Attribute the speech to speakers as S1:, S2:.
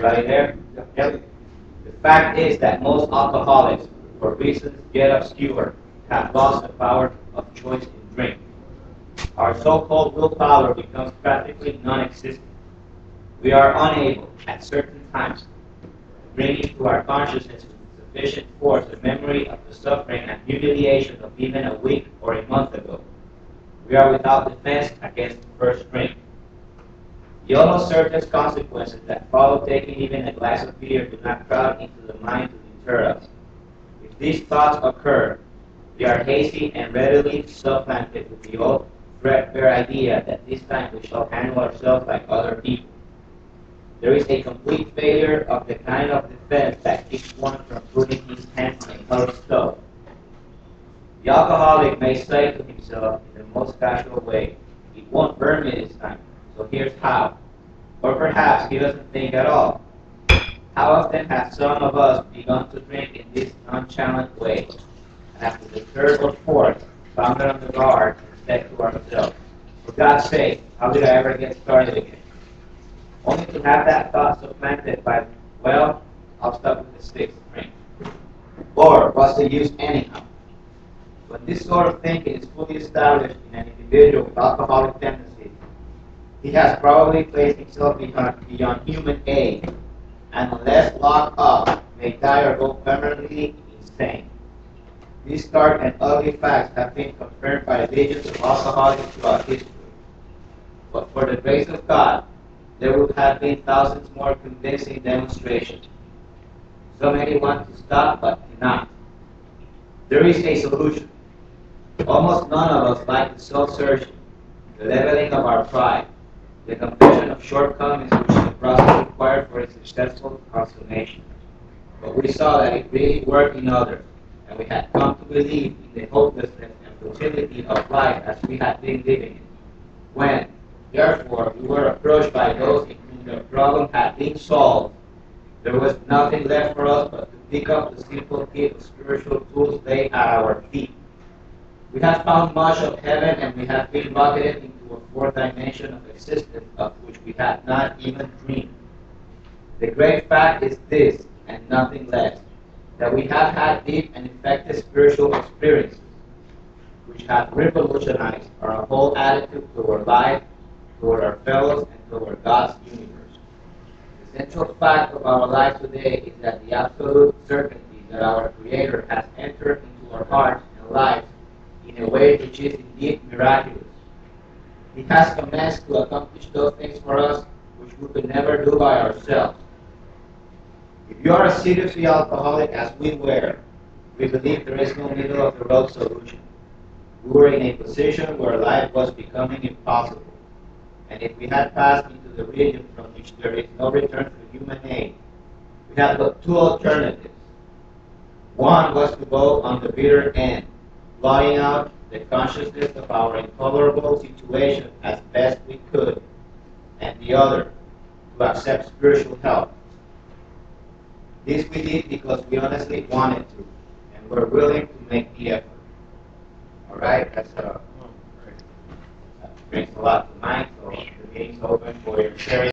S1: Everybody there? Yep. The fact is that most alcoholics, for reasons yet obscure, have lost the power of choice in drink. Our so-called willpower becomes practically non-existent. We are unable, at certain times, to bring into our consciousness with sufficient force the memory of the suffering and humiliation of even a week or a month ago. We are without defense against the first drink. The almost certain consequences that follow taking even a glass of beer do not crowd into the mind to deter us. If these thoughts occur, they are hasty and readily supplanted with the old threadbare idea that this time we shall handle ourselves like other people. There is a complete failure of the kind of defense that keeps one from putting his hands in hot stove. The alcoholic may say to himself in the most casual way, "It won't burn me this time, so here's how." Or perhaps he doesn't think at all. How often have some of us begun to drink in this nonchalant way, and after the third or fourth, found on the guard and said to ourselves, "For God's sake, how did I ever get started again?" Only to have that thought supplanted by, "Well, I'll stop with the sixth drink." Or, "What's the use anyhow?" When this sort of thinking is fully established in an individual with alcoholic tendencies, he has probably placed himself beyond human aid, and unless locked up, may die or go permanently insane. These stark and ugly facts have been confirmed by legions of alcoholics throughout history. But for the grace of God, there would have been thousands more convincing demonstrations. So many want to stop but cannot. There is a solution. Almost none of us like the soul-searching, the leveling of our pride, the confession of shortcomings which the process required for its successful consummation. But we saw that it really worked in others, and we had come to believe in the hopelessness and futility of life as we had been living it. When, therefore, we were approached by those in whom the problem had been solved, there was nothing left for us but to pick up the simple kit of spiritual tools laid at our feet. We have found much of heaven, and we have been rocketed into a fourth dimension of existence of which we had not even dreamed. The great fact is this, and nothing less, that we have had deep and effective spiritual experiences, which have revolutionized our whole attitude toward life, toward our fellows, and toward God's universe. The central fact of our life today is that the absolute certainty that our Creator has entered into our hearts and lives in a way which is indeed miraculous. He has commenced to accomplish those things for us which we could never do by ourselves. If you are a seriously alcoholic as we were, we believe there is no middle of the road solution. We were in a position where life was becoming impossible. And if we had passed into the region from which there is no return for human aid, we had but two alternatives. One was to go on the bitter end, blotting out the consciousness of our intolerable situation as best we could, and the other, to accept spiritual help. This we did because we honestly wanted to, and were willing to make the effort. All right, that brings a lot to mind, so the meeting's open for your sharing.